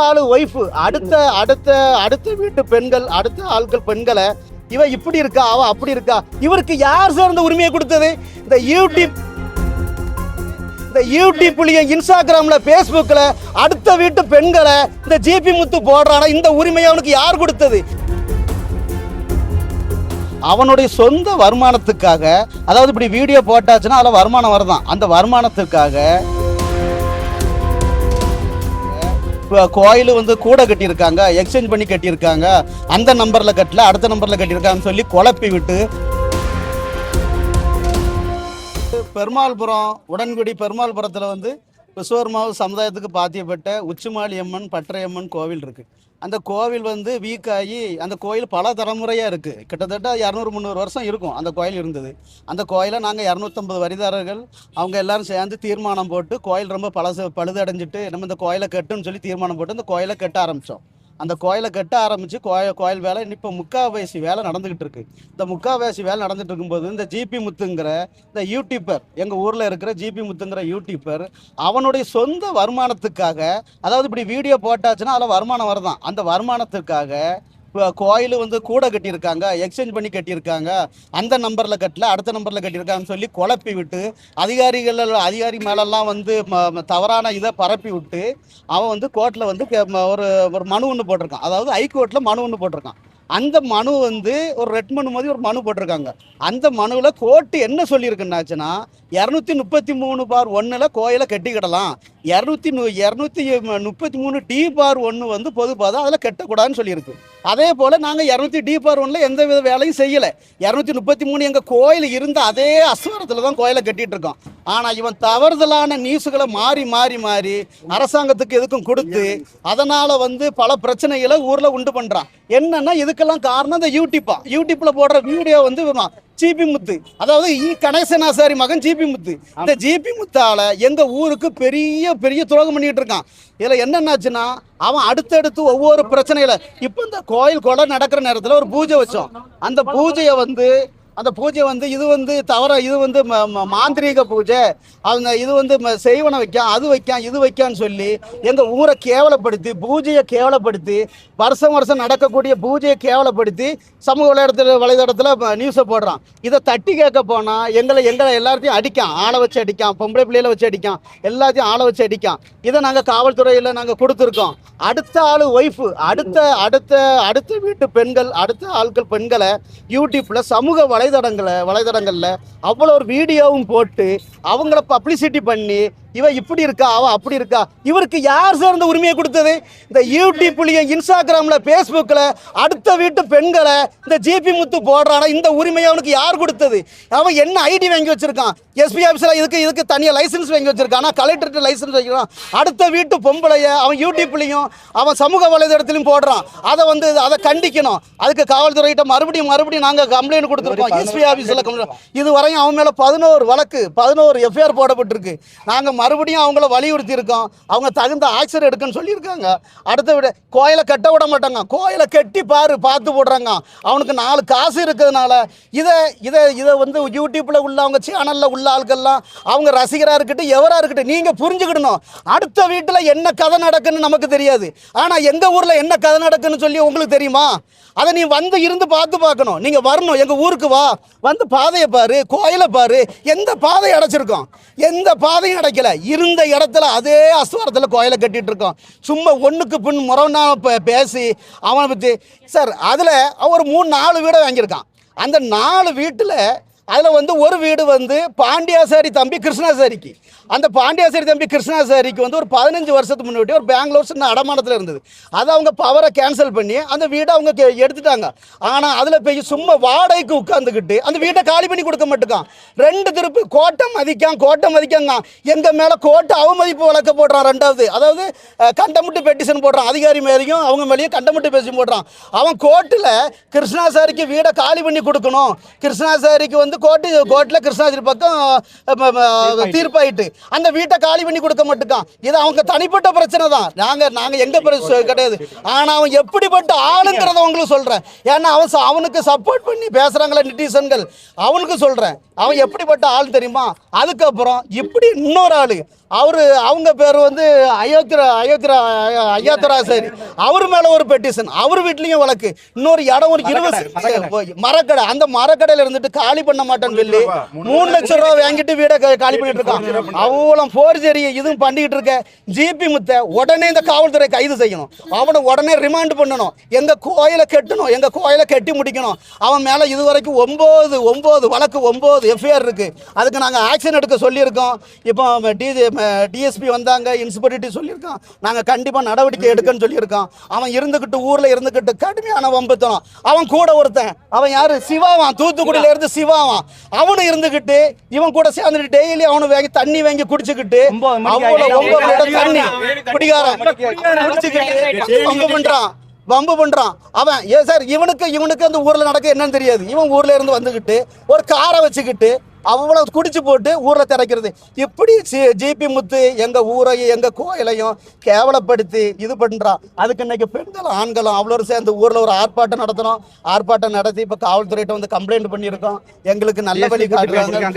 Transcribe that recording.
ஆளு ஒய்ஃபு அடுத்த அடுத்த அடுத்த வீட்டு பெண்கள் அடுத்த ஆட்கள் பெண்களை இவ இப்படி இருக்கா அவ அப்படி இருக்கா. இவருக்கு யார் சார் இந்த உரிமையை கொடுத்தது? இந்த யூடியூப்லயும் இன்ஸ்டாகிராம்ல பேஸ்புக்ல அடுத்த வீட்டு பெண்களை இந்த ஜிபி முத்து போடுறான இந்த உரிமையை அவனுக்கு யார் கொடுத்தது? அவனுடைய சொந்த வருமானத்துக்காக, அதாவது இப்படி வீடியோ போட்டாச்சுன்னா அதில் வருமானம் வருதான், அந்த வருமானத்துக்காக கோயில் வந்து கூட கட்டியிருக்காங்க, எக்ஸ்சேஞ்ச் பண்ணி கட்டியிருக்காங்க, அந்த நம்பரில் கட்டல அடுத்த நம்பரில் கட்டியிருக்காங்கன்னு சொல்லி குழப்பி விட்டு பெருமாள்புரம் உடன்குடி பெருமாள்புரத்தில் வந்து விஸ்வகர்மாவு சமுதாயத்துக்கு பாத்தியப்பட்ட உச்சிமாளி அம்மன் பற்றையம்மன் கோவில் இருக்குது. அந்த கோவில் வந்து வீக் ஆகி அந்த கோயில் பல தலைமுறையாக இருக்குது. கிட்டத்தட்ட 200-300 வருஷம் இருக்கும் அந்த கோயில் இருந்தது. அந்த கோயிலை நாங்கள் 250 வரிதாரர்கள் அவங்க எல்லாரும் சேர்ந்து தீர்மானம் போட்டு கோயில் ரொம்ப பழுதடைஞ்சிட்டு நம்ம இந்த கோயிலை கட்டுன்னு சொல்லி தீர்மானம் போட்டு அந்த கோயிலை கட்ட ஆரம்பித்தோம். அந்த கோயிலை கட்ட ஆரம்பித்து கோயில் வேலை இப்போ முக்கால்வாசி வேலை நடந்துக்கிட்டு இருக்கு. இந்த முக்கால்வாசி வேலை நடந்துட்டு இருக்கும்போது இந்த ஜிபி முத்துங்கிற இந்த யூடியூப்பர், எங்கள் ஊரில் இருக்கிற ஜிபி முத்துங்கிற யூடியூப்பர் அவனுடைய சொந்த வருமானத்துக்காக, அதாவது இப்படி வீடியோ போட்டாச்சுன்னா அதில் வருமானம் வருதான், அந்த வருமானத்துக்காக கோயில் வந்து கூட கட்டியிருக்காங்க, எக்ஸ்சேஞ்ச் பண்ணி கட்டியிருக்காங்க, அந்த நம்பரில் கட்டல அடுத்த நம்பரில் கட்டியிருக்காங்கன்னு சொல்லி குழப்பி விட்டு அதிகாரி மேலெல்லாம் வந்து தவறான இதை பரப்பி விட்டு அவன் வந்து கோர்ட்டில் வந்து ஒரு மனு ஒன்று போட்டிருக்கான். அதாவது ஹைகோர்ட்டில் மனு ஒன்று போட்டிருக்கான். அந்த மனு வந்து ஒரு ரெட் மனு மாதிரி ஒரு மனு போட்டிருக்காங்க. அந்த மனுவில் கோர்ட்டு என்ன சொல்லியிருக்குன்னாச்சுன்னா 233/1 கோயிலை கட்டிக்கிடலாம், 233D/1 வந்து பொது பாதை அதில் கட்டக்கூடாதுன்னு சொல்லியிருக்கு. அதே போல் நாங்கள் 200D/1 எந்த வித வேலையும் செய்யலை. 233 எங்கள் கோயில் இருந்த அதே அஸ்வாரத்தில் தான் கோயிலை கட்டிகிட்டு இருக்கோம். ஆனால் இவன் தவறுதலான நியூஸுகளை மாறி மாறி மாறி அரசாங்கத்துக்கு எதுக்கும் கொடுத்து அதனால் வந்து பல பிரச்சனைகளை ஊரில் உண்டு பண்ணுறான். என்னன்னா இதுக்கெல்லாம் காரணம் இந்த யூடியூப்ல போடுற வீடியோ வந்து ஜிபி முத்து, அதாவது கணேசனாசாரி மகன் ஜிபி முத்து. இந்த ஜிபி முத்தால எங்க ஊருக்கு பெரிய பெரிய துரோகம் பண்ணிட்டு இருக்கான். இதுல என்னன்னாச்சுன்னா அவன் அடுத்தடுத்து ஒவ்வொரு பிரச்சனையில இப்போ இந்த கோயில் கொலை நடக்கிற நேரத்தில் ஒரு பூஜை வச்சோம். அந்த பூஜையை வந்து இது வந்து தவற, இது வந்து மாந்திரீக பூஜை, அவங்க இது வந்து செய்வனை வைக்கான், அது வைக்கான், இது வைக்கான்னு சொல்லி எங்கள் ஊரை கேவலப்படுத்தி, பூஜையை கேவலப்படுத்தி, வருஷம் நடக்கக்கூடிய பூஜையை கேவலப்படுத்தி சமூக வலைதளத்தில் நியூஸை போடுறான். இதை தட்டி கேட்க போனால் எங்களை எல்லாத்தையும் அடிக்கான், ஆளை வச்சு அடிக்கான், பொம்பளை பிள்ளைகளை வச்சு அடிக்கான், எல்லாத்தையும் ஆளை வச்சு அடிக்கான். இதை நாங்கள் காவல்துறையில் நாங்கள் கொடுத்துருக்கோம். அடுத்த ஆளு ஒய்ஃபு அடுத்த அடுத்த அடுத்த வீட்டு பெண்கள் அடுத்த ஆட்கள் பெண்களை யூடியூப்ல சமூக வலைதளங்களில் அவ்வளோ ஒரு வீடியோவும் போட்டு அவங்கள பப்ளிசிட்டி பண்ணி இவ இப்படி இருக்கா அவ அப்படி இருக்கா. இவருக்கு யார் சார் இந்த உரிமையை கொடுத்தது? இந்த யூடியூப்லயும் இன்ஸ்டாகிராம்ல பேஸ்புக்ல அடுத்த வீட்டு பெண்களை இந்த ஜிபி முத்து போடுறான இந்த உரிமையை அவனுக்கு யார் கொடுத்தது? அவன் என்ன ஐடி வாங்கி வச்சிருக்கான்? எஸ்பி ஆஃபீஸில் இதுக்கு தனியாக லைசன்ஸ் வாங்கி வச்சிருக்கான், ஆனால் கலெக்டர்கிட்ட லைசன்ஸ் வைக்கிறான். அடுத்த வீட்டு பொம்பளைய அவன் யூடியூப்லையும் அவன் சமூக வலைதளத்திலையும் போடுறான். அதை கண்டிக்கணும். அதுக்கு காவல்துறையிட்ட மறுபடியும் நாங்கள் கம்ப்ளைண்ட் கொடுத்துருக்கோம். எஸ்பி ஆஃபீஸில் கம்ப்ளைண்ட். இதுவரையும் அவன் மேலே 11 எஃப்ஐஆர் போடப்பட்டிருக்கு. நாங்கள் மறுபடியும் அவங்கள வலியுறுத்தி இருக்கோம். அவங்க தகுந்த ஆக்ஷன் எடுக்குன்னு சொல்லியிருக்காங்க. அடுத்த விட கோயிலை கட்ட விட மாட்டாங்க, கோயிலை கட்டி பார்த்து போடுறாங்க. அவனுக்கு 4 காசு இருக்கிறதுனால இதை வந்து யூடியூப்ல உள்ள அவங்க சேனல்ல உள்ள ஆட்கள்லாம் அவங்க ரசிகராக இருக்கட்டும் எவராக இருக்கட்டும் நீங்கள் புரிஞ்சுக்கிடணும். அடுத்த வீட்டில் என்ன கதை நடக்குன்னு நமக்கு தெரியாது, ஆனால் எங்கள் ஊரில் என்ன கதை நடக்குன்னு சொல்லி உங்களுக்கு தெரியுமா? அதை நீ வந்து இருந்து பார்க்கணும். நீங்கள் வரணும், எங்கள் ஊருக்கு வா, வந்து பாதையை பாரு, கோயிலை பாரு. எந்த பாதையை அடைச்சிருக்கோம்? எந்த பாதையும் அடைக்கல. இருந்த இடத்துல அதே அஸ்வாரத்தில் கோயிலை கட்டிட்டு இருக்கோம். சும்மா ஒன்றுக்கு பின் முரணா பேசி அவனை பற்றி சார் அதில் ஒரு 3-4 வீடை வாங்கியிருக்கான். அந்த 4 வீட்டில் அதில் வந்து ஒரு வீடு வந்து பாண்டியாசாரி தம்பி கிருஷ்ணாசாரிக்கு. அந்த பாண்டியாசாரி தம்பி கிருஷ்ணாசாரிக்கு வந்து ஒரு 15 வருஷத்துக்கு முன்னாடி ஒரு பெங்களூர் சின்ன அடமானத்தில் இருந்தது. அதை அவங்க பவரை கேன்சல் பண்ணி அந்த வீடை அவங்க எடுத்துட்டாங்க. ஆனால் அதில் போய் சும்மா வாடகைக்கு உட்காந்துக்கிட்டு அந்த வீட்டை காலி பண்ணி கொடுக்க மாட்டேங்கான். 2 திருப்பு கோட்டை மதிக்காங்க. எங்கள் மேலே கோட்டை அவமதிப்பு வழக்க போடுறான். 2வது அதாவது கண்டமுட்டு பெட்டிஷன் போடுறான். அதிகாரி மேலேயும் அவங்க மேலேயும் கண்டமுட்டு பெட்டிஷன் போடுறான். அவன் கோர்ட்டில் கிருஷ்ணாசாரிக்கு வீடை காலி பண்ணி கொடுக்கணும். கிருஷ்ணாசாரிக்கு வந்து கோர்ட்டில் கிருஷ்ணாசாரி பக்கம் தீர்ப்பாயிட்டு அந்த வீட்டை காலி பண்ணி கொடுக்க மாட்டேங்கான். இது அவங்க தனிப்பட்ட பிரச்சனை தான். நாங்க எங்க பிரச்சனை கிடையாது. ஆனா அவன் எப்படிப்பட்ட ஆளுங்கிறத உங்களுக்கு சொல்றேன். ஏன்னா அவனுக்கு சப்போர்ட் பண்ணி பேசுறாங்களே நெட்டிசன்கள், அவனுக்கு சொல்றேன் அவன் எப்படிப்பட்ட ஆள் தெரியுமா? அதுக்கப்புறம் இப்படி இன்னொரு ஆளு அவங்க பேர் வந்து ஐயாத்துரா சரி, அவர் மேல ஒரு பெட்டிஷன், அவர் வீட்லயும் வழக்கு. இன்னொரு இடம் ஒரு 20 மரக்கடை, அந்த மரக்கடையில இருந்துட்டு காலி பண்ண மாட்டேன்னு சொல்லி 3 லட்சம் ரூபாய் வாங்கிட்டு வீடை காலி பண்ணிட்டு இருக்கான். அவ்வளோ போர்ஜரி இதுவும் பண்ணிக்கிட்டு இருக்க ஜிபி முத்தை உடனே இந்த காவல்துறை கைது செய்யணும். அவனை உடனே ரிமாண்ட் பண்ணணும். எங்க கோயிலை கட்டணும், எங்க கோயிலை கட்டி முடிக்கணும். அவன் மேல இதுவரைக்கும் 9 வழக்கு 9 எஃப்ஐஆர் இருக்கு. அதுக்கு நாங்க ஆக்ஷன் எடுக்க சொல்லியிருக்கோம். இப்போ டிஎஸ்பி வந்தாங்க, இன்ஸ்பெக்டர் சொல்லியிருக்கான், நாங்க கண்டிப்பா நடவடிக்கை எடுக்கன்னு சொல்லியிருக்கோம். அவன் இருந்துகிட்டு ஊர்ல இருந்துகிட்டு கடுமையான வம்புத்தனம். அவன் கூட ஒருத்தன், அவன் யாரு, சிவாவான், தூத்துக்குடியில இருந்து சிவாவான், அவனு இருந்துகிட்டு இவன் கூட சேர்ந்துட்டு டெய்லி அவனு வாங்கி தண்ணி வாங்கி குடிச்சுக்கிட்டு தண்ணி குடிகாரன் குடிச்சுக்கிட்டு வம்பு பண்றான். அவன் சார் இவனுக்கு அந்த ஊர்ல நடக்க என்னன்னு தெரியாது. இவன் ஊர்ல இருந்து வந்துகிட்டு ஒரு காரை வச்சுக்கிட்டு அவ்வளவு குடிச்சு போட்டு ஊர்ல திறக்கிறது. இப்படி ஜிபி முத்து எங்க ஊரையும் எங்க கோயிலையும் கேவலப்படுத்தி இது பண்றான். அதுக்கு இன்னைக்கு பெண்களும் ஆண்களும் அவ்வளோ சேர்ந்து ஊர்ல ஒரு ஆர்ப்பாட்டம் நடத்தணும். ஆர்ப்பாட்டம் நடத்தி இப்ப காவல்துறையிட்ட வந்து கம்ப்ளைண்ட் பண்ணியிருக்கோம். எங்களுக்கு நல்ல வழி காட்டுறாங்க.